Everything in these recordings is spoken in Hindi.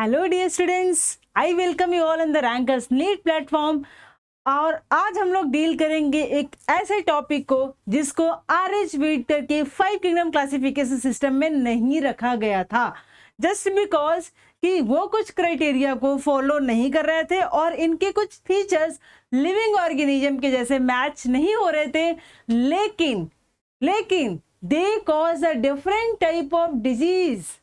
Hello dear students, I welcome you all in the Rankers NEET platform. और आज हम लोग डील करेंगे एक ऐसे टॉपिक को जिसको RH विक्टर के 5 किंगडम क्लासिफिकेशन सिस्टम में नहीं रखा गया था, जस्ट बिकॉज कि वो कुछ क्राइटेरिया को फॉलो नहीं कर रहे थे और इनके कुछ फीचर्स लिविंग ऑर्गेनिज्म के जैसे मैच नहीं हो रहे थे। लेकिन they cause a different type of disease.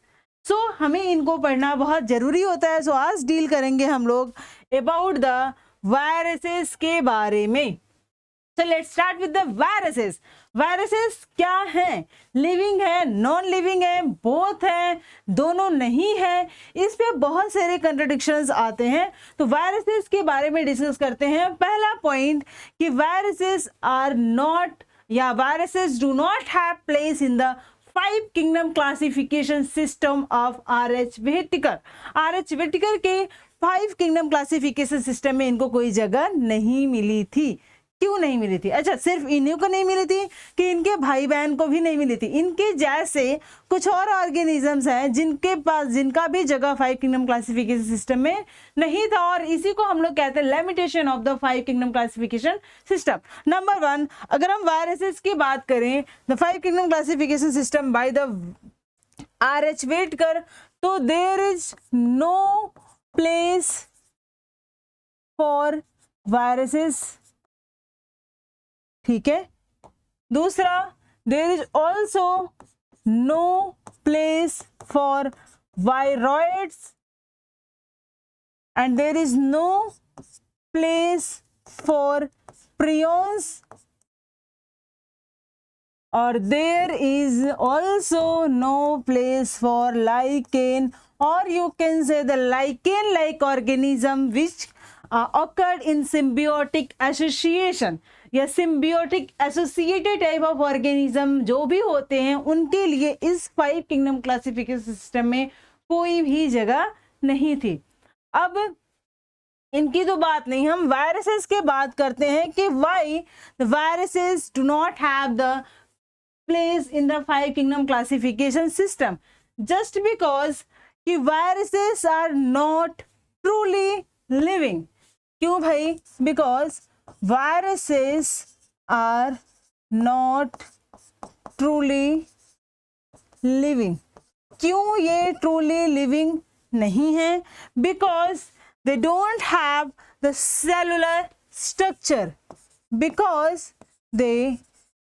सो हमें इनको पढ़ना बहुत जरूरी होता है। सो आज डील करेंगे हम लोग अबाउट द वायरसेस के बारे में। So let's start with the viruses. Viruses क्या है? लिविंग है, नॉन लिविंग है, बोथ है, दोनों नहीं है? इस पे बहुत सारे कंट्रडिक्शंस आते हैं। तो वायरसेस के बारे में डिस्कस करते हैं। पहला पॉइंट कि वायरसेस आर नॉट या viruses do not have place in the 5 kingdom classification system of RH विटिकर। RH विटिकर के 5 किंगडम क्लासिफिकेशन सिस्टम में इनको कोई जगह नहीं मिली थी। क्यों नहीं मिली थी? अच्छा, सिर्फ इन्हीं को नहीं मिली थी कि इनके भाई बहन को भी नहीं मिली थी। इनके जैसे कुछ और ऑर्गेनिजम्स हैं जिनका भी जगह 5 किंगडम क्लासिफिकेशन सिस्टम में नहीं था, और इसी को हम लोग कहते हैं limitation of the 5 kingdom classification system. Number 1, अगर हम वायरसेस की बात करें the 5 kingdom classification system by the RH Whittaker, तो there is no place for viruses. ठीक है। दूसरा, there is also no place for viroids and there is no place for prions, और there is also no place for lichen, और you can say the lichen like organism which occurred in symbiotic association या symbiotic associated type of organism जो भी होते हैं उनके लिए इस 5 किंगडम क्लासिफिकेशन सिस्टम में कोई भी जगह नहीं थी। अब इनकी तो बात नहीं, हम वायरसेस के बात करते हैं कि why the viruses do not have the place in the 5 kingdom classification system, just because कि viruses are not truly living। क्यों भाई? Because viruses are not truly living। क्यों ये truly living नहीं है? Because they don't have the cellular structure, because they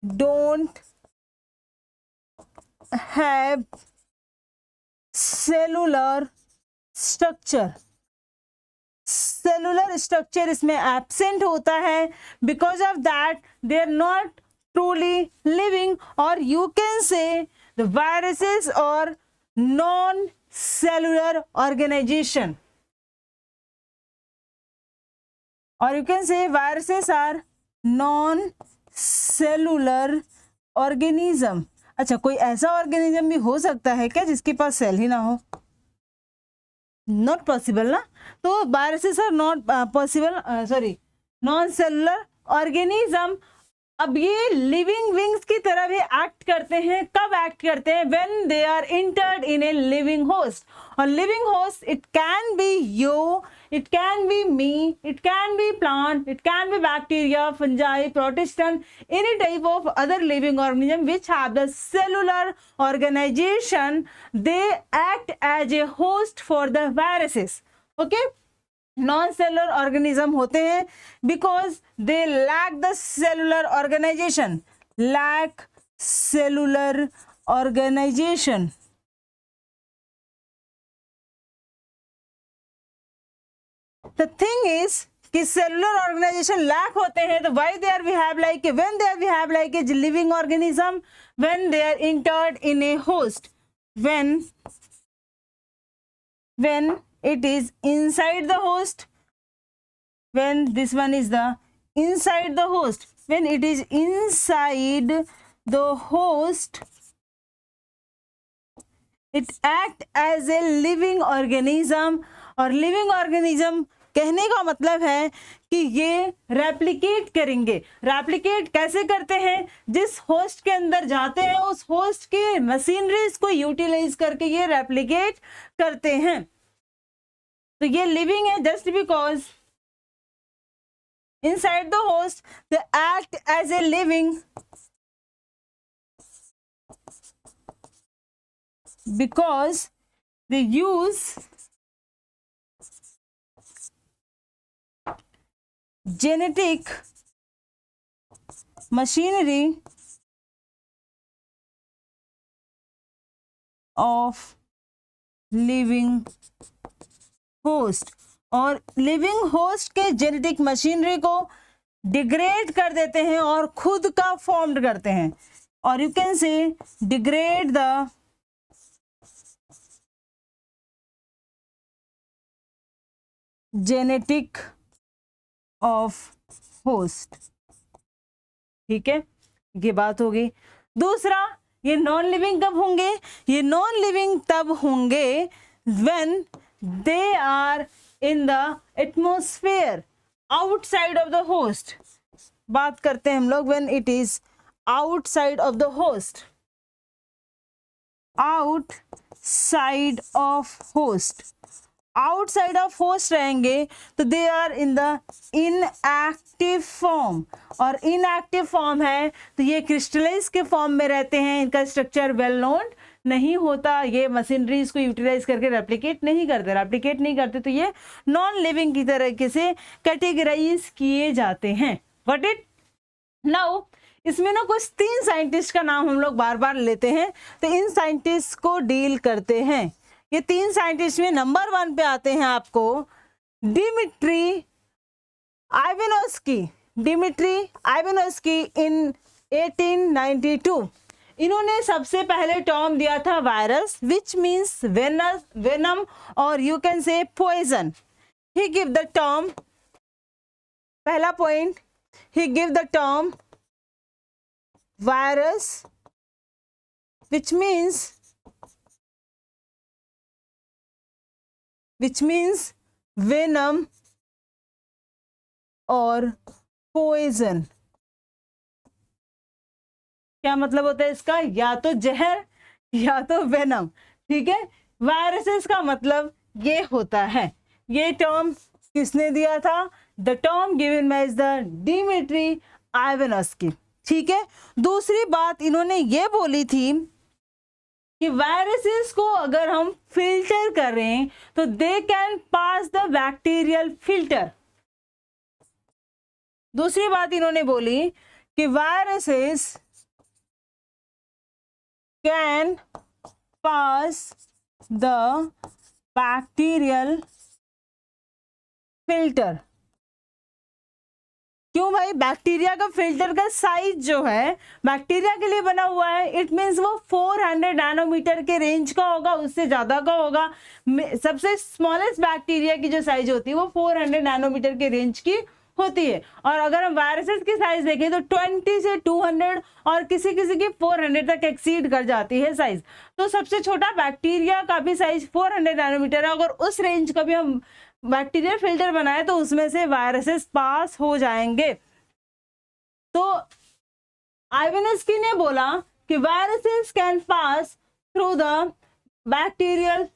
don't have cellular structure इसमें एब्सेंट होता है। Because of that they are not truly living, और you can say the viruses और नॉन सेलुलर ऑर्गेनाइजेशन, और you can say viruses are non cellular organism. अच्छा, कोई ऐसा ऑर्गेनिज्म भी हो सकता है क्या जिसके पास सेल ही ना हो? नॉट पॉसिबल ना। तो viruses are not possible, sorry, non cellular organism. अब ये लिविंग विंग्स की तरह भी एक्ट करते हैं। कब एक्ट करते हैं? When they are entered in a living host. और living host it can be you, it can be me, it can be plant, it can be bacteria, fungi, protestant, any type of other living organism which have the cellular organization. They act as a host for the viruses. Okay, non-cellular organism होते हैं because they lack the cellular organization, lack cellular organization. The thing is कि सेलुलर ऑर्गेनाइजेशन लैक होते हैं, तो why they are we have like when they are we have like a living organism, when they are entered in a host, व्हेन it is inside the host, when this one is the inside the host, when it is inside the host it act as a living organism। और लिविंग ऑर्गेनिज्म कहने का मतलब है कि ये रेप्लिकेट करेंगे। रेप्लिकेट कैसे करते हैं? जिस होस्ट के अंदर जाते हैं उस होस्ट के मशीनरीज को यूटिलाइज करके ये रेप्लिकेट करते हैं। तो ये लिविंग है just because inside the host they act as a living because they use genetic machinery of living host और लिविंग होस्ट के जेनेटिक मशीनरी को डिग्रेड कर देते हैं और खुद का फॉर्म्ड करते हैं, और यू कैन से degrade the genetic of host. ठीक है, ये बात हो गई। दूसरा, ये नॉन लिविंग कब होंगे? ये नॉन लिविंग तब होंगे when they are in the atmosphere outside of the host। बात करते हैं हम लोग when it is outside of the host, outside of host, outside of host रहेंगे तो they are in the inactive form, और inactive form है तो ये क्रिस्टलाइज के फॉर्म में रहते हैं, इनका स्ट्रक्चर वेल नोन नहीं होता, ये मशीनरी इसको यूटिलाइज करके रेप्लिकेट नहीं करते, तो ये नॉन लिविंग की तरीके से कैटेगराइज किए जाते हैं। Got it? नाउ इसमें ना कुछ 3 साइंटिस्ट का नाम हम लोग बार बार लेते हैं, तो इन साइंटिस्ट को डील करते हैं। ये 3 साइंटिस्ट में नंबर 1 पे आते हैं आपको डिमिट्री आइवानोव्स्की इन 1892। इन्होंने सबसे पहले टर्म दिया था वायरस, विच मीन्स वेनम और you can say poison. He give the term, पहला point, he give the term virus which means venom और पॉइजन। क्या मतलब होता है इसका? या तो जहर या तो वेनम। ठीक है, वायरसेस का मतलब ये होता है। ये टर्म किसने दिया था? The term given by the Dmitri Ivanovsky. ठीक है, दूसरी बात इन्होंने ये बोली थी कि वायरसेस को अगर हम फिल्टर करें तो they can pass the bacterial filter. दूसरी बात इन्होंने बोली कि viruses can pass the bacterial filter। क्यों भाई? बैक्टीरिया का फिल्टर का साइज जो है बैक्टीरिया के लिए बना हुआ है, इट मीन्स वो 400 नैनोमीटर के रेंज का होगा, उससे ज्यादा का होगा। सबसे स्मॉलेस्ट बैक्टीरिया की जो साइज होती है वो 400 नैनोमीटर के रेंज की होती है, और अगर हम वायरसेस की साइज देखें तो 20 से 200 और किसी किसी की 400 तक एक्सीड कर जाती है साइज। तो सबसे छोटा बैक्टीरिया का भी साइज 400 नैनोमीटर है। अगर उस रेंज का भी हम बैक्टीरियल फिल्टर बनाए तो उसमें से वायरसेस पास हो जाएंगे। तो आइवानोव्स्की ने बोला कि viruses can pass through the bacterial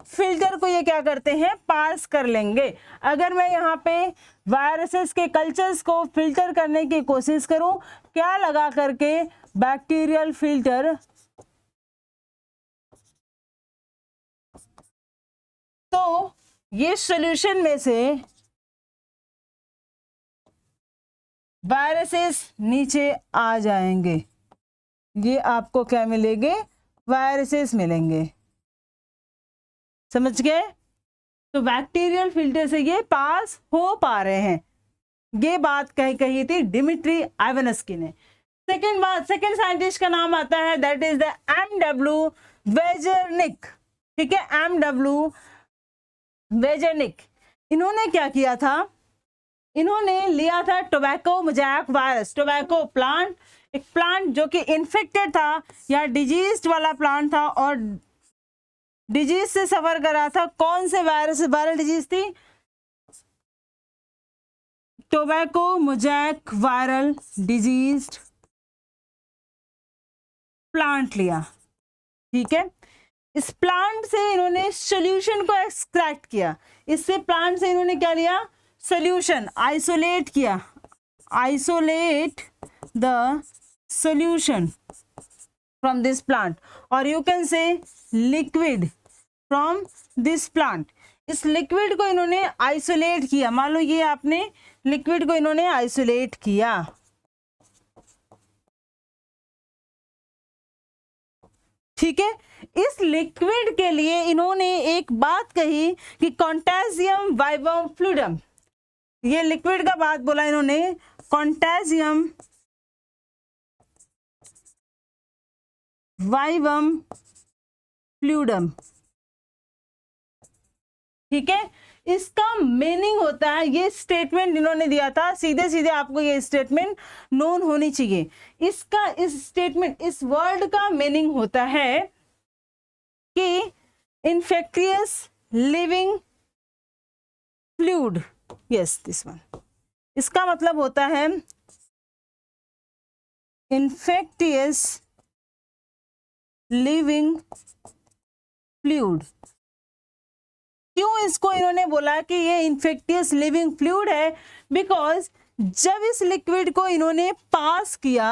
filter को ये क्या करते हैं? पास कर लेंगे। अगर मैं यहाँ पे वायरसेस के कल्चर्स को फिल्टर करने की कोशिश करूं, क्या लगा करके? बैक्टीरियल फिल्टर, तो ये सॉल्यूशन में से वायरसेस नीचे आ जाएंगे। ये आपको क्या मिलेंगे? वायरसेस मिलेंगे। समझ गए? तो बैक्टीरियल फिल्टर से ये पास हो पा रहे हैं। ये बात कही थी डिमिट्री आइवानोव्स्की ने। सेकेंड साइंटिस्ट का नाम आता है, दैट इज द एमडब्ल्यू वेजरनिक। ठीक है, एमडब्ल्यू वेजरनिक। इन्होंने क्या किया था? इन्होंने लिया था tobacco mosaic virus. Tobacco plant, एक प्लांट जो कि इन्फेक्टेड था या डिजीज वाला प्लांट था और डिजीज से सफर कर रहा था। कौन से वायरल डिजीज थी? Tobacco mosaic viral disease plant लिया। ठीक है, इस प्लांट से इन्होंने सोल्यूशन को एक्सट्रैक्ट किया, इससे प्लांट से इन्होंने क्या लिया, सोल्यूशन, आइसोलेट किया, isolate the solution from this plant, और you can say liquid from this plant. इस लिक्विड को इन्होंने आइसोलेट किया, मान लो ये आपने लिक्विड को इन्होंने आइसोलेट किया, ठीक है। इस लिक्विड के लिए इन्होंने एक बात कही कि कॉन्टेजियम वाइवम फ्लूइडम, ये लिक्विड का बात बोला इन्होंने, कॉन्टेजियम वाइवम फ्लूइडम, ठीक है। इसका मीनिंग होता है, ये स्टेटमेंट इन्होंने दिया था, सीधे सीधे आपको ये स्टेटमेंट नोन होनी चाहिए। इसका, इस स्टेटमेंट, इस वर्ड का मीनिंग होता है कि infectious living fluid, yes this one, इसका मतलब होता है इन्फेक्टियस लिविंग फ्लूइड। क्यों इसको इन्होंने बोला कि ये इन्फेक्टियस लिविंग फ्लूइड है, बिकॉज जब इस लिक्विड को इन्होंने पास किया,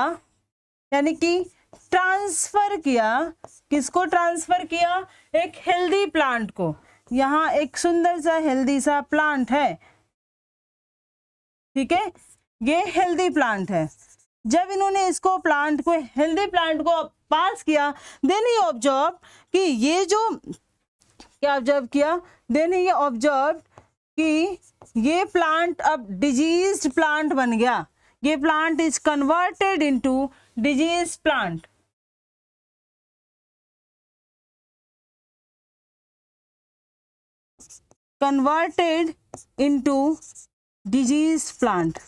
यानी कि ट्रांसफर किया, किसको ट्रांसफर किया, एक हेल्दी प्लांट को, यहाँ एक सुंदर सा हेल्दी सा प्लांट है, ठीक है, ये हेल्दी प्लांट है। जब इन्होंने इसको प्लांट को, हेल्दी प्लांट को पास किया, देन ही ऑब्जर्व कि ये जो क्या ऑब्जर्व किया, देन ही ऑब्जर्व कि ये प्लांट अब डिजीज्ड प्लांट बन गया, ये plant is converted into disease plant. Converted into disease plant,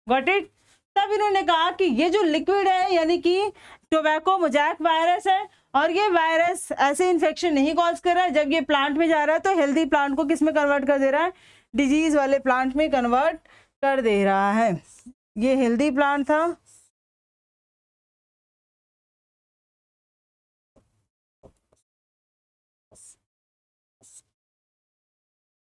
got it. तब इन्होंने कहा कि ये जो लिक्विड है, यानी कि टोबैको मोजैक वायरस है, और ये वायरस ऐसे इन्फेक्शन नहीं कॉज कर रहा है, जब ये प्लांट में जा रहा है तो हेल्दी प्लांट को किस में कन्वर्ट कर दे रहा है, डिजीज वाले प्लांट में कन्वर्ट कर दे रहा है। ये हेल्दी प्लांट था,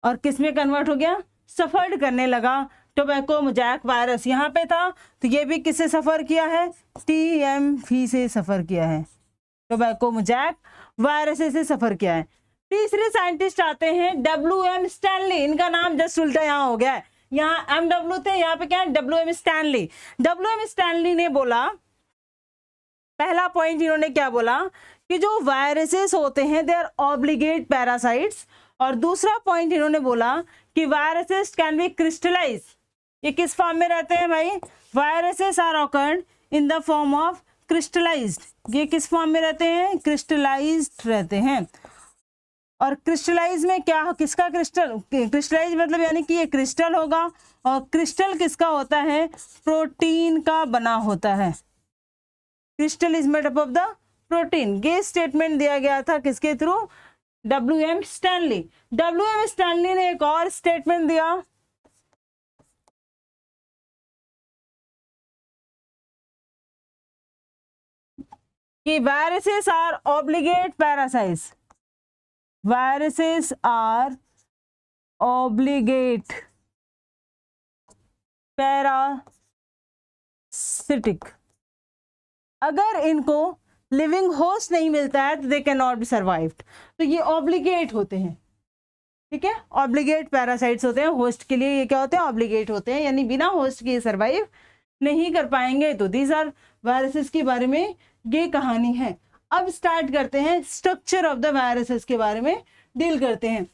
और किस में कन्वर्ट हो गया, सफर्ड करने लगा। टोबैको मोजैक वायरस यहाँ पे था, तो ये भी किससे सफ़र किया है, TMV से सफ़र किया है, टोबैको मोजैक वायरस से सफ़र किया है। तीसरे साइंटिस्ट आते हैं WM स्टैनली, इनका नाम जस्ट उल्टा यहाँ हो गया है, यहाँ MW थे, यहाँ पे क्या है WM स्टैनली। WM स्टैनली ने बोला, पहला पॉइंट इन्होंने क्या बोला कि जो वायरसेस होते हैं दे आर ऑब्लिगेट पैरासाइट्स, और दूसरा पॉइंट इन्होंने बोला कि वायरसेस कैन बी क्रिस्टलाइज। ये किस फॉर्म में रहते हैं भाई, viruses are occurred in the form of crystallised. ये किस फॉर्म में रहते हैं, क्रिस्टलाइज्ड रहते हैं। और क्रिस्टलाइज में क्या, किसका क्रिस्टल, क्रिस्टलाइज मतलब यानी कि ये क्रिस्टल होगा, और क्रिस्टल किसका होता है, प्रोटीन का बना होता है। Crystal is made up of the protein. ये स्टेटमेंट दिया गया था किसके through, WM Stanley. WM Stanley ने एक और स्टेटमेंट दिया, कि viruses are obligate parasites, viruses are obligate parasitic. अगर इनको लिविंग होस्ट नहीं मिलता है तो they can not be survived. तो ये ऑब्लिगेट होते हैं, ठीक है, ऑब्लिगेट पैरासाइट्स होते हैं, होस्ट के लिए ये क्या होते हैं, ऑब्लिगेट होते हैं, यानी बिना होस्ट के सर्वाइव नहीं कर पाएंगे। तो दीज आर वायरसेस के बारे में ये कहानी है। अब स्टार्ट करते हैं स्ट्रक्चर ऑफ द वायरसेस के बारे में डील करते हैं।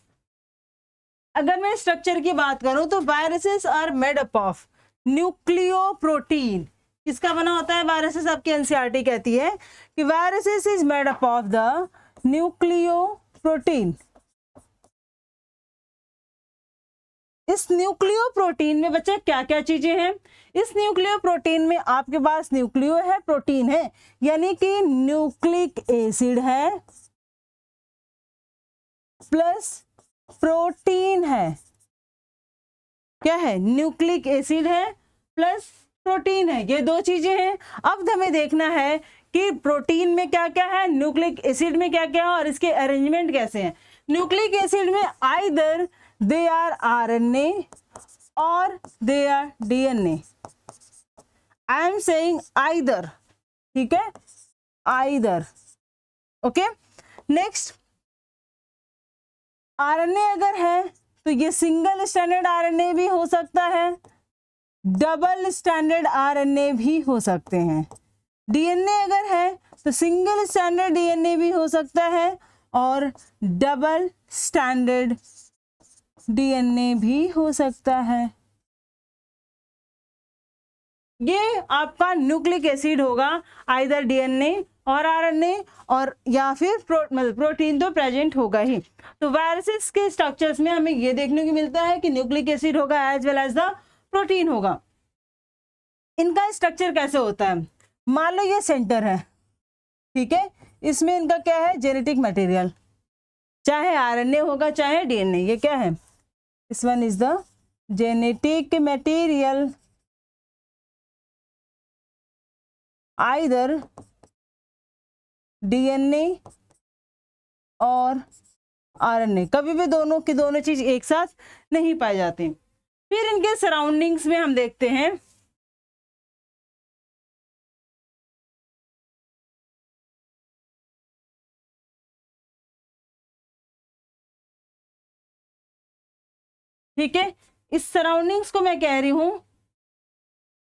अगर मैं स्ट्रक्चर की बात करूं तो viruses are made up of nucleoprotein. किसका बना होता है वायरसेस, आपकी एनसीईआरटी कहती है कि viruses is made up of the nucleoprotein. इस न्यूक्लियोप्रोटीन में बच्चा क्या क्या चीजें हैं, इस न्यूक्लियोप्रोटीन में आपके पास न्यूक्लियो है, प्रोटीन है, यानी कि न्यूक्लिक एसिड है प्लस प्रोटीन है। क्या है, न्यूक्लिक एसिड है प्लस प्रोटीन है, ये दो चीजें हैं। अब हमें देखना है कि प्रोटीन में क्या क्या है, न्यूक्लिक एसिड में क्या क्या है और इसके अरेंजमेंट कैसे हैं। न्यूक्लिक एसिड में आइदर दे आर आरएनए और they are DNA. I am saying either, ठीक है, आइदर, ओके। नेक्स्ट, आरएनए अगर है तो ये सिंगल स्टैंडर्ड आरएनए भी हो सकता है, डबल स्टैंडर्ड आरएनए भी हो सकते हैं। डीएनए अगर है तो सिंगल स्टैंडर्ड डीएनए भी हो सकता है और डबल स्टैंडर्ड डीएनए भी हो सकता है। ये आपका न्यूक्लिक एसिड होगा, आइदर डीएनए और आरएनए और या फिर प्रोटीन तो प्रेजेंट होगा ही। तो वायरसेस के स्ट्रक्चर्स में हमें ये देखने को मिलता है कि न्यूक्लिक एसिड होगा as well as the protein होगा। इनका स्ट्रक्चर कैसे होता है, मान लो ये सेंटर है, ठीक है, इसमें इनका क्या है, जेनेटिक मटेरियल, चाहे आरएनए होगा चाहे डीएनए, ये क्या है, this one is the genetic material, either DNA और आरएनए, कभी भी दोनों की दोनों चीज एक साथ नहीं पाई जाती। फिर इनके सराउंडिंग्स में हम देखते हैं ठीक है, इस सराउंडिंग्स को मैं कह रही हूं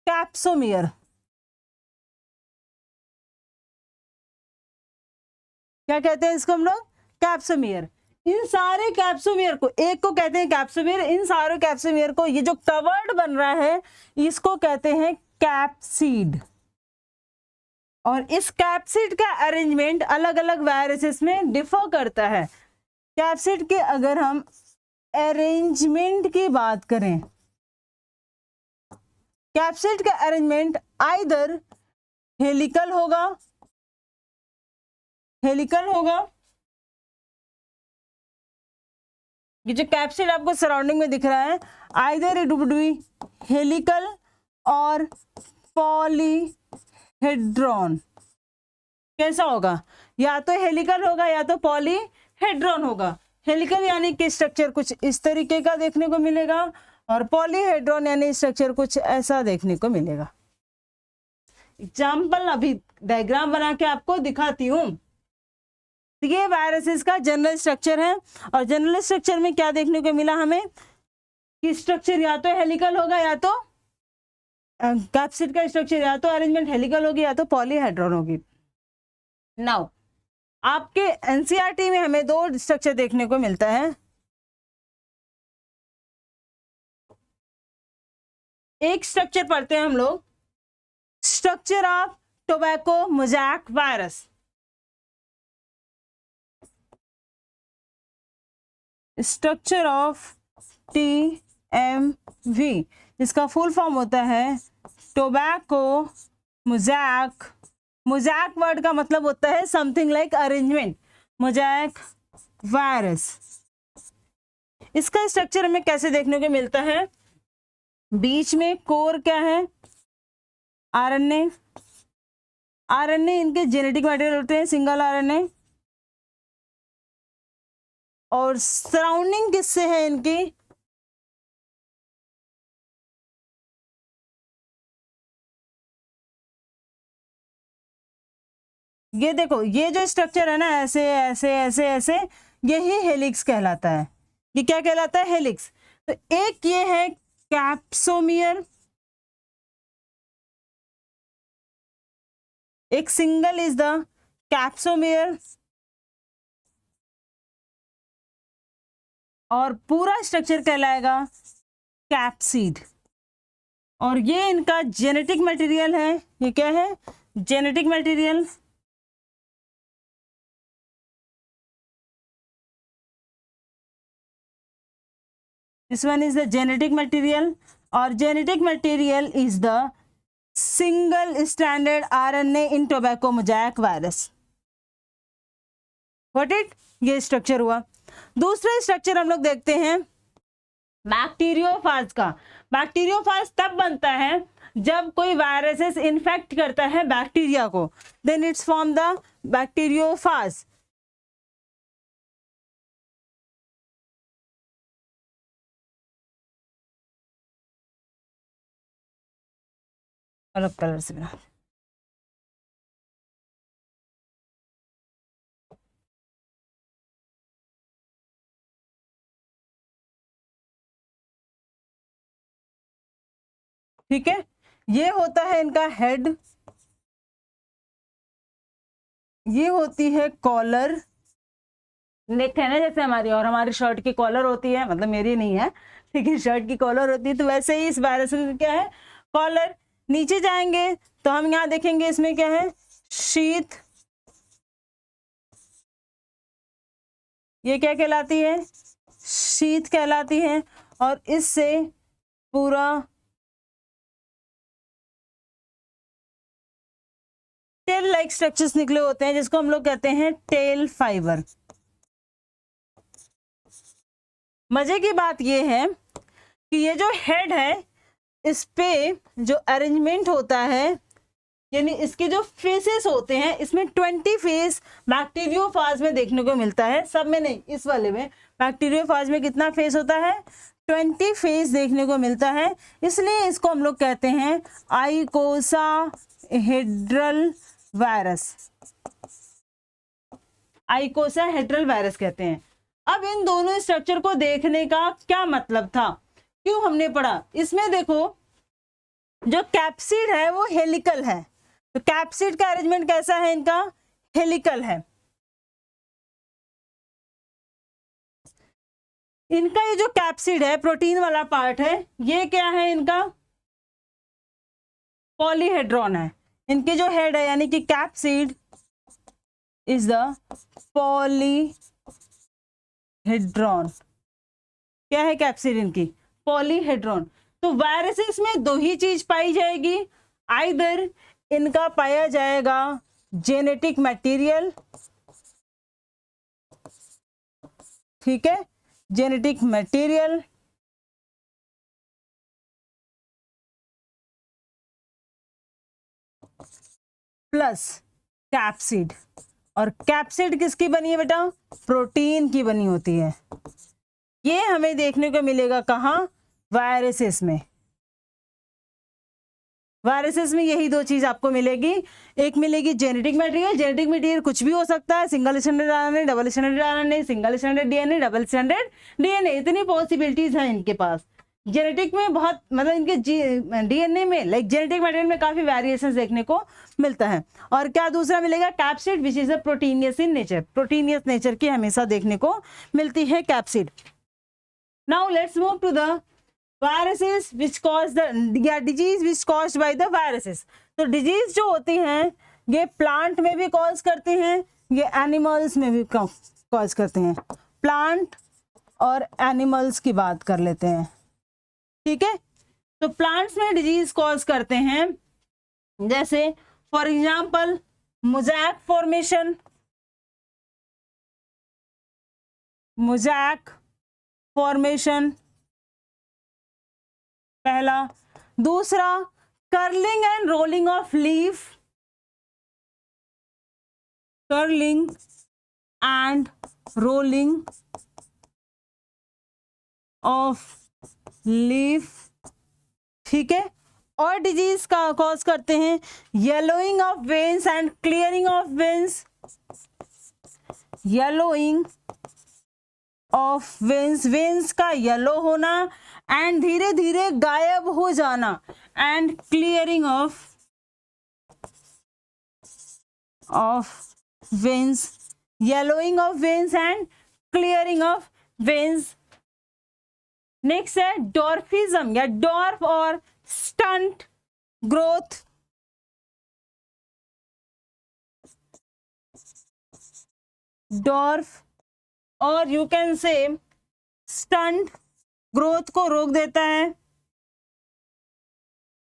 कैप्सोमियर। क्या कहते हैं इसको हम लोग, कैप्सोमियर। इन सारे कैप्सोमियर को, एक को कहते हैं कैप्सोमियर, इन सारे कैप्सोमियर को, ये जो कवर्ड बन रहा है इसको कहते हैं कैप्सिड। और इस कैप्सिड का अरेंजमेंट अलग अलग वायरसेस में डिफर करता है। कैप्सिड के अगर हम अरेंजमेंट की बात करें, कैप्सिड का अरेंजमेंट आइदर हेलिकल होगा, हेलिकल होगा, ये जो कैप्सिड आपको सराउंडिंग में दिख रहा है, either it would be helical और पॉलीहेड्रॉन। कैसा होगा, या तो हेलिकल होगा या तो पॉलीहेड्रॉन होगा। हेलिकल यानी कि स्ट्रक्चर कुछ इस तरीके का देखने को मिलेगा और पॉलीहेड्रॉन यानी स्ट्रक्चर कुछ ऐसा देखने को मिलेगा। एग्जाम्पल अभी डायग्राम बना के आपको दिखाती हूं। ये वायरसेस का जनरल स्ट्रक्चर है और जनरल स्ट्रक्चर में क्या देखने को मिला हमें कि स्ट्रक्चर या तो हेलिकल होगा या तो कैप्सिड का स्ट्रक्चर या तो अरेंजमेंट हेलिकल होगी या तो पॉलीहेड्रॉन होगी। नाउ आपके एनसीईआरटी में हमें दो स्ट्रक्चर देखने को मिलता है। एक स्ट्रक्चर पढ़ते हैं हम लोग, structure of tobacco mosaic virus. Structure of TMV, इसका फुल फॉर्म होता है टोबैको मोज़ैक। मोज़ैक वर्ड का मतलब होता है something like arrangement, mosaic virus. इसका स्ट्रक्चर हमें कैसे देखने को मिलता है, बीच में कोर क्या है, आरएनए। आरएनए इनके जेनेटिक मटेरियल होते हैं, सिंगल आरएनए। और सराउंडिंग किससे है इनकी, ये देखो, ये जो स्ट्रक्चर है ना, ऐसे ऐसे ऐसे ऐसे, यही हेलिक्स कहलाता है। ये क्या कहलाता है, हेलिक्स। तो एक ये है कैप्सोमियर, एक सिंगल इज द कैप्सोमियर और पूरा स्ट्रक्चर कहलाएगा कैप्सिड। और ये इनका जेनेटिक मटेरियल है, ये क्या है, genetic material. This one is the genetic material or genetic material is the single stranded RNA in tobacco mosaic virus. What it? ये स्ट्रक्चर हुआ। दूसरा स्ट्रक्चर हम लोग देखते हैं बैक्टीरियोफाज का। बैक्टीरियोफाज तब बनता है जब कोई वायरसेस इन्फेक्ट करता है बैक्टीरिया को, then it's form the bacteriophage. अलग कलर से बना, ठीक है। ये होता है इनका हेड, ये होती है कॉलर, नेक है ना जैसे हमारी, और हमारी शर्ट की कॉलर होती है, मतलब मेरी नहीं है, ठीक है, शर्ट की कॉलर होती है, तो वैसे ही इस वायरस का क्या है, कॉलर। नीचे जाएंगे तो हम यहाँ देखेंगे इसमें क्या है, शीथ, ये क्या कहलाती है, शीथ कहलाती है, और इससे पूरा टेल लाइक स्ट्रक्चर्स निकले होते हैं, जिसको हम लोग कहते हैं टेल फाइबर। मजे की बात यह है कि ये जो हेड है, इस पे जो अरेंजमेंट होता है, यानी इसके जो फेसेस होते हैं, इसमें 20 फेस बैक्टीरियोफाज में देखने को मिलता है, सब में नहीं, इस वाले में बैक्टीरियोफाज में कितना फेस होता है, 20 फेस देखने को मिलता है। इसलिए इसको हम लोग कहते हैं आइकोसाहेड्रल वायरस, आइकोसाहेड्रल वायरस कहते हैं। अब इन दोनों स्ट्रक्चर को देखने का क्या मतलब था, क्यों हमने पढ़ा, इसमें देखो जो कैप्सिड है वो हेलिकल है, तो कैप्सिड का अरेंजमेंट कैसा है इनका, हेलिकल है। इनका ये जो कैप्सिड है, प्रोटीन वाला पार्ट है, ये क्या है इनका, पॉलीहेड्रॉन है। इनके जो हेड है यानी कि कैप्सिड इज द पॉलीहेड्रॉन, क्या है कैप्सिड इनकी, पॉलीहेड्रॉन। तो वायरसेस में दो ही चीज पाई जाएगी, आइदर इनका पाया जाएगा जेनेटिक मटेरियल, ठीक है, जेनेटिक मटेरियल, प्लस कैप्सिड। और कैप्सिड किसकी बनी है बेटा, प्रोटीन की बनी होती है। ये हमें देखने को मिलेगा कहाँ, वायरसेस में। वायरसेस में यही दो चीज आपको मिलेगी, एक मिलेगी जेनेटिक मटेरियल, जेनेटिक मटेरियल कुछ भी हो सकता है, single standard RNA, double standard RNA, single standard DNA, double standard DNA, इतनी पॉसिबिलिटीज हैं इनके पास। जेनेटिक में बहुत, मतलब इनके डीएनए में, लाइक जेनेटिक मटेरियल में काफी वेरिएशंस देखने को मिलता है। और क्या दूसरा मिलेगा, capsid, which is a proteinaceous in nature, proteinaceous nature की हमेशा देखने को मिलती है capsid. Now let's move to the viruses which cause the disease which caused by the viruses। तो डिजीज जो होती हैं ये प्लांट में भी कॉज करते हैं, ये एनिमल्स में भी कॉज करते हैं। प्लांट और एनिमल्स की बात कर लेते हैं, ठीक है। तो प्लांट्स में डिजीज कॉज करते हैं, जैसे for example mosaic formation, mosaic formation पहला। दूसरा curling and rolling of leaf, curling and rolling of leaf, ठीक है। और डिजीज का कॉज करते हैं yellowing of veins and clearing of veins, yellowing of veins, veins का येलो होना एंड धीरे धीरे गायब हो जाना, and clearing of veins, yellowing of veins and clearing of veins. Next है डॉर्फिज्म या डॉर्फ और स्टंट ग्रोथ, डॉर्फ और यू कैन से स्टंट ग्रोथ को रोक देता है,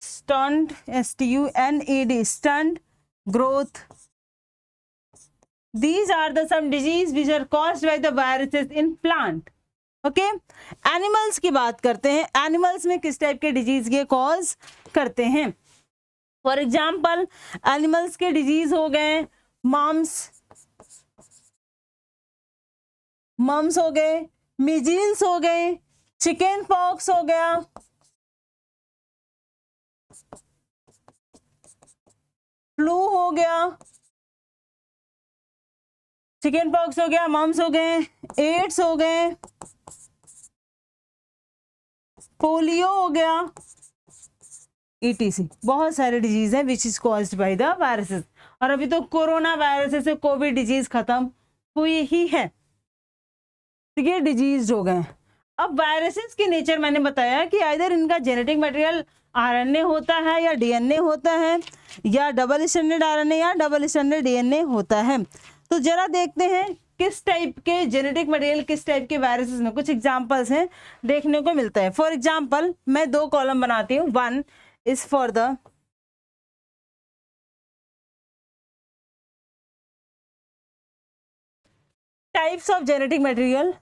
stunt, STUNED, stunt growth. These are the some disease which are caused by the viruses in plant. Okay, animals की बात करते हैं, एनिमल्स में किस टाइप के डिजीज ये कॉज करते हैं। फॉर एग्जाम्पल एनिमल्स के डिजीज हो गए मम्स हो गए, मिजील्स हो गए, चिकन पॉक्स हो गया, फ्लू हो गया, चिकन पॉक्स हो गया, मम्स हो गए, एड्स हो गए, पोलियो हो गया, ETC बहुत सारे डिजीज हैं which is caused by the viruses. और अभी तो कोरोना वायरस से कोविड डिजीज खत्म हुई ही है, तो ये डिजीज हो गए। अब वायरसेस की नेचर मैंने बताया कि आइदर इनका जेनेटिक मटेरियल RNA होता है या DNA होता है, या डबल स्टैंडर्ड RNA या डबल स्टैंडर्ड DNA होता है। तो जरा देखते हैं किस टाइप के जेनेटिक मटेरियल, किस टाइप के वायरसेस में कुछ एग्जांपल्स हैं देखने को मिलता है। फॉर एग्जांपल मैं 2 कॉलम बनाती हूँ, 1 is for the types of genetic material,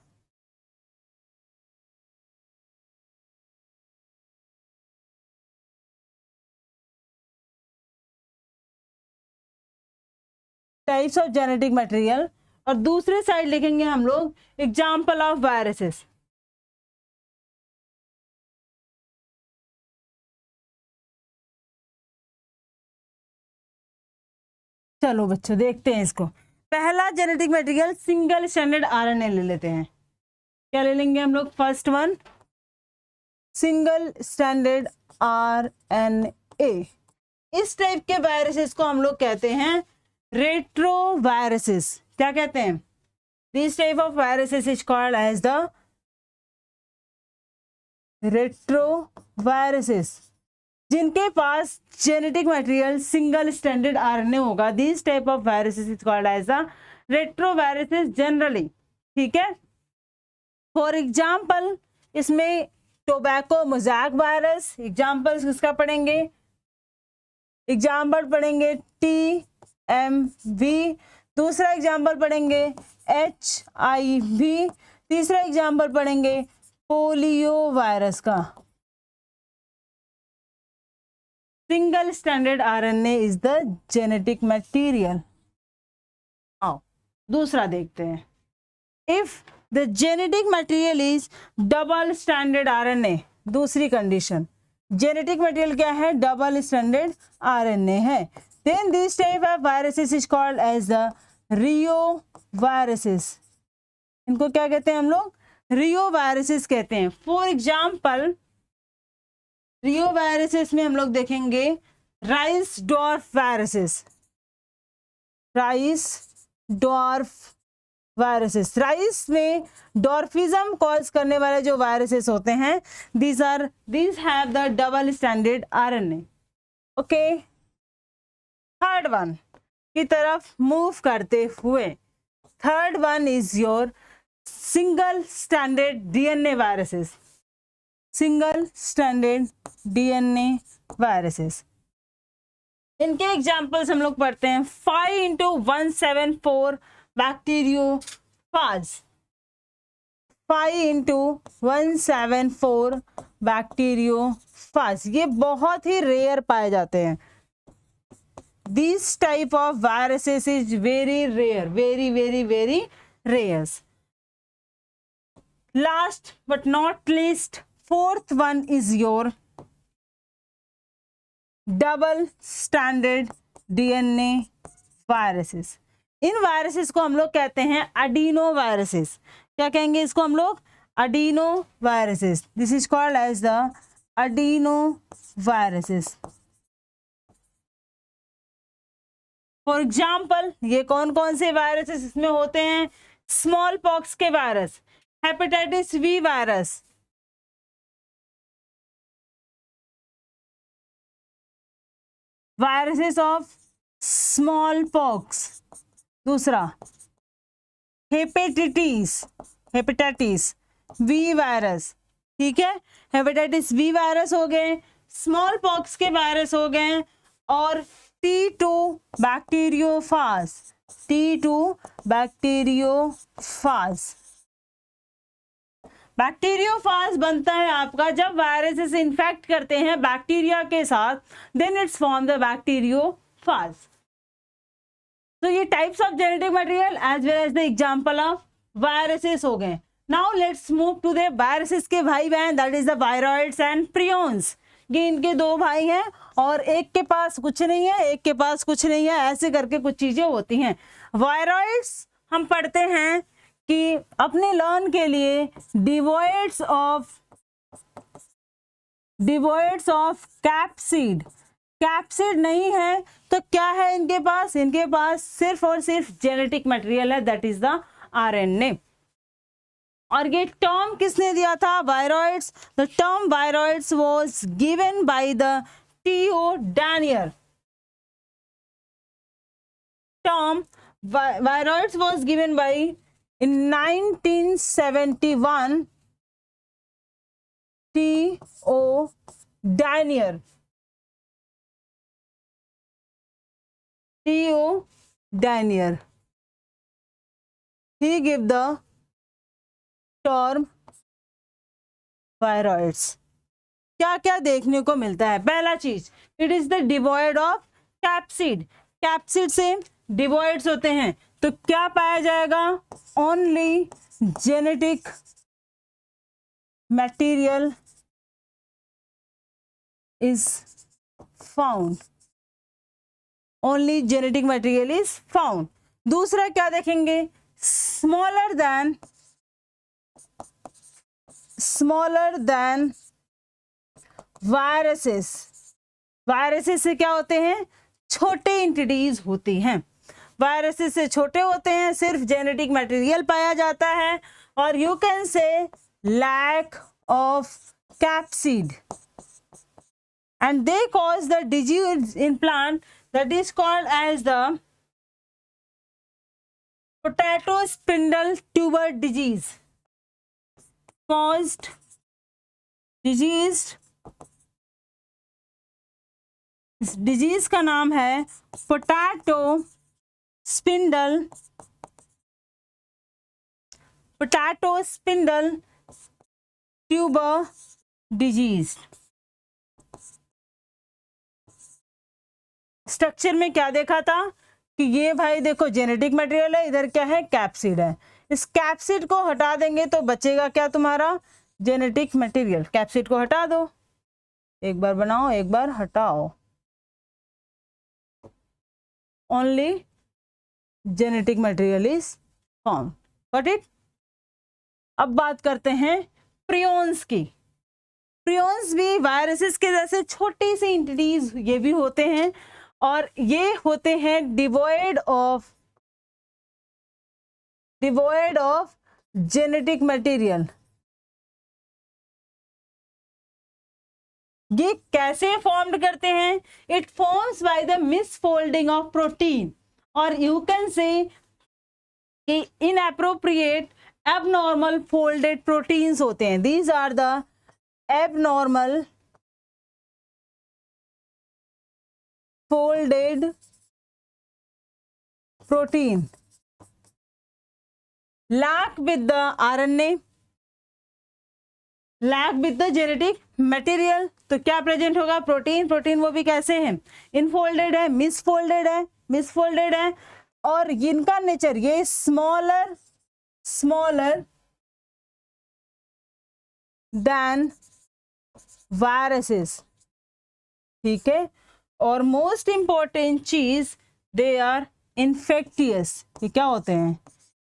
types of genetic material, और दूसरे साइड लिखेंगे हम लोग एग्जाम्पल ऑफ वायरसेस। चलो बच्चों देखते हैं इसको। पहला genetic material single standard RNA ले लेते हैं। क्या ले लेंगे हम लोग? First one single standard RNA। इस टाइप के वायरसेस को हम लोग कहते हैं रेट्रोवायरसेस। क्या कहते हैं? This type of viruses is called as the retroviruses, जिनके पास genetic material single standard RNA होगा। This type of viruses is called as the retroviruses generally. ठीक है, फॉर एग्जाम्पल इसमें टोबैको मोज़ैक वायरस, एग्जाम्पल्स किसका पढ़ेंगे? एग्जाम्पल पढ़ेंगे TMV, दूसरा एग्जाम्पल पढ़ेंगे HIV, तीसरा एग्जाम्पल पढ़ेंगे पोलियो वायरस का। Single standard RNA is the genetic material. आओ दूसरा देखते हैं। If the genetic material is double standard RNA, दूसरी कंडीशन, जेनेटिक मटेरियल क्या है? डबल स्टैंडर्ड RNA है। Then this type of viruses is called as the reo viruses. इनको क्या कहते हैं हम लोग? रियो वायरसेस कहते हैं। फॉर एग्जाम्पल रियो वायरसेस में हम लोग देखेंगे rice dwarf viruses. Rice dwarf viruses, rice में डॉर्फिज्म कॉज करने वाले जो वायरसेस होते हैं, these have the double standard RNA। Okay, third one की तरफ मूव करते हुए, third one is your single standard DNA viruses. Single standard DNA viruses, इनके एग्जाम्पल्स हम लोग पढ़ते हैं। 5x174 बैक्टीरियोफाज, 5x174 बैक्टीरियोफाज, ये बहुत ही रेयर पाए जाते हैं। This type of viruses is very rare, very very very rare. Last but not least, fourth one is your double standard DNA viruses. इन वायरसेस को हम लोग कहते हैं अडीनो वायरसेस। क्या कहेंगे इसको हम लोग? Adeno viruses. This is called as the adeno viruses. For example ये कौन कौन से वायरसेस इसमें होते हैं? स्मॉल पॉक्स के virus, hepatitis V virus, viruses of small pox, दूसरा हेपेटाइटिस V वायरस। ठीक है, हेपेटाइटिस V वायरस हो गए, स्मॉल पॉक्स के वायरस हो गए, और T2 bacteriophage, T2 bacteriophage. Bacteriophage बनता है आपका जब वायरसेस इन्फेक्ट करते हैं बैक्टीरिया के साथ, then it's form the bacteriophage. तो ये types of genetic material as well as the example of viruses हो गए। Now let's move to the viruses के भाई बहन, that is the viroids and prions. ये इनके दो भाई हैं और एक के पास कुछ नहीं है, एक के पास कुछ नहीं है, ऐसे करके कुछ चीजें होती हैं। वायरॉइड्स हम पढ़ते हैं कि अपने लर्न के लिए डिवॉइड्स ऑफ कैप्सिड, कैप्सिड नहीं है तो क्या है इनके पास? इनके पास सिर्फ और सिर्फ जेनेटिक मटेरियल है, दैट इज द आरएनए। और ये टर्म किसने दिया था? Viroids. The term viroids was given by the T O Diener. Term viroids was given by in 1971 T.O. Danier. T.O. Danier. He gave the term viroids. क्या क्या देखने को मिलता है? पहला चीज, it is the devoid of capsid. Capsid से डिवॉइड्स होते हैं तो क्या पाया जाएगा? Only genetic material is found. Only genetic material is found. दूसरा क्या देखेंगे? Smaller than viruses. वायरसेस से क्या होते हैं? छोटे एंटिटीज होती हैं। वायरसेस से छोटे होते हैं, सिर्फ जेनेटिक मटेरियल पाया जाता है और you can say lack of capsid and they cause the disease in plant that is called as the potato spindle tuber disease. Caused disease, इस डिजीज का नाम है potato spindle tuber disease. Structure में क्या देखा था कि ये भाई देखो जेनेटिक मटेरियल है, इधर क्या है? कैप्सिड है। इस कैप्सिड को हटा देंगे तो बचेगा क्या तुम्हारा? Genetic material. कैप्सिड को हटा दो, एक बार बनाओ एक बार हटाओ, only genetic material is found. Got it? अब बात करते हैं प्रियॉन्स की। प्रियॉन्स भी वायरसेस के जैसे छोटी सी एंटिटीज ये भी होते हैं और ये होते हैं डिवॉइड ऑफ जेनेटिक मटेरियल। ये कैसे फॉर्म्ड करते हैं? It forms by the misfolding of protein, और you can say inappropriate abnormal folded proteins होते हैं। These are the abnormal folded protein. lack with the RNA, lack with the genetic material, तो क्या प्रेजेंट होगा? प्रोटीन। प्रोटीन वो भी कैसे है? इनफोल्डेड है, मिसफोल्डेड है और इनका नेचर ये स्मॉलर देन वायरसेस। ठीक है, और मोस्ट इंपॉर्टेंट चीज, दे आर इन्फेक्टियस। ये क्या होते हैं?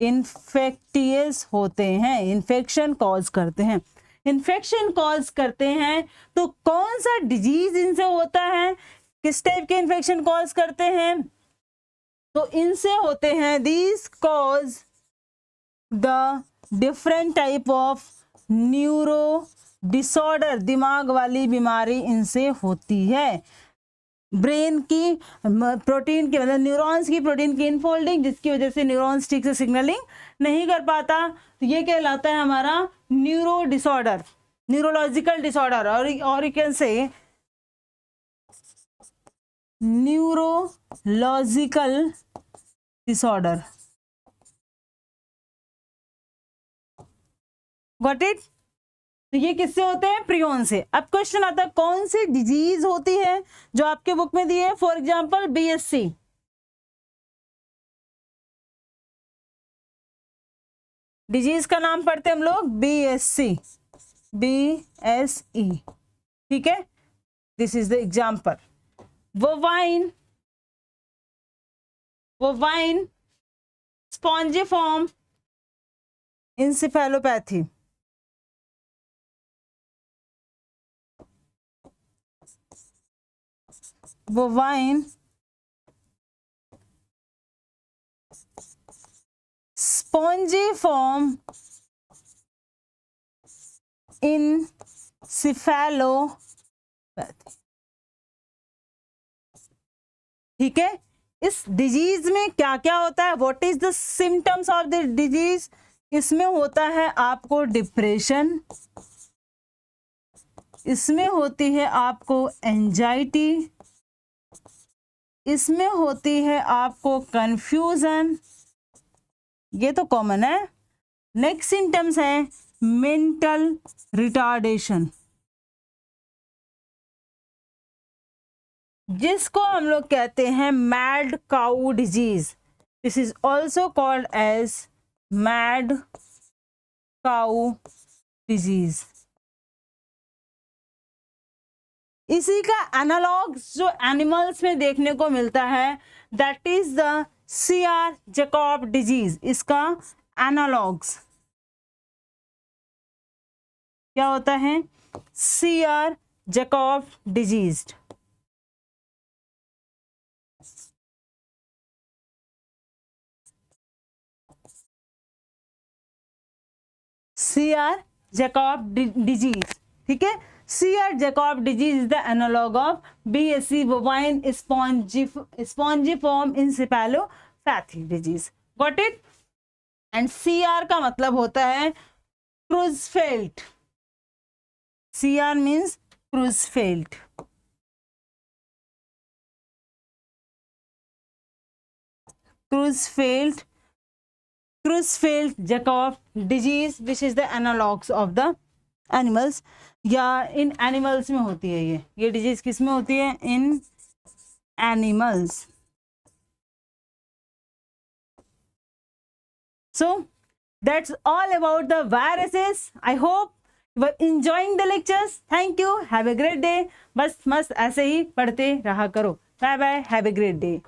इन्फेक्टियस होते हैं, इन्फेक्शन कॉज करते हैं। इन्फेक्शन कॉज करते हैं तो कौन सा डिजीज इनसे होता है? किस टाइप के इन्फेक्शन कॉज करते हैं? तो इनसे होते हैं these cause the different type of neuro disorder. दिमाग वाली बीमारी इनसे होती है। ब्रेन की प्रोटीन की मतलब न्यूरॉन्स की प्रोटीन की इनफोल्डिंग, जिसकी वजह से न्यूरॉन्स ठीक से सिग्नलिंग नहीं कर पाता, तो ये कहलाता है हमारा न्यूरो डिसऑर्डर, न्यूरोलॉजिकल डिसऑर्डर। और यू कैन से न्यूरोलॉजिकल डिसऑर्डर। Got it? तो ये किससे होते हैं? प्रियोन से। अब क्वेश्चन आता है कौन सी डिजीज होती है जो आपके बुक में दी है? फॉर एग्जाम्पल BSc, डिजीज का नाम पढ़ते हैं हम लोग BSc, BSE, ठीक है। This is the example. Bovine spongiform encephalopathy, bovine spongiform encephalopathy, ठीक है। इस डिजीज में क्या क्या होता है? What is the symptoms of the disease? इसमें होता है आपको डिप्रेशन, इसमें होती है आपको एंजाइटी, इसमें होती है आपको कंफ्यूजन, ये तो कॉमन है। नेक्स्ट सिम्टम्स है मेंटल रिटार्डेशन, जिसको हम लोग कहते हैं mad cow disease. This is also called as mad cow disease. इसी का एनालॉग्स जो एनिमल्स में देखने को मिलता है, that is the CR Jacob disease. इसका एनालॉग्स क्या होता है? CR Jacob disease. CR Jacob disease, ठीक है। CR Jacob disease is the analog of BSc bovine spongiform encephalopathy disease. Got it? And CR का मतलब होता है Creutzfeldt. CR means Creutzfeldt. Creutzfeldt Jacob disease which is the analogs of the animals, या इन एनिमल्स में होती है। ये डिजीज किस में होती है? इन animals. So that's all about the viruses. I hope you are enjoying the lectures. Thank you. Have a great day. बस मस्त ऐसे ही पढ़ते रहा करो। Bye bye. Have a great day.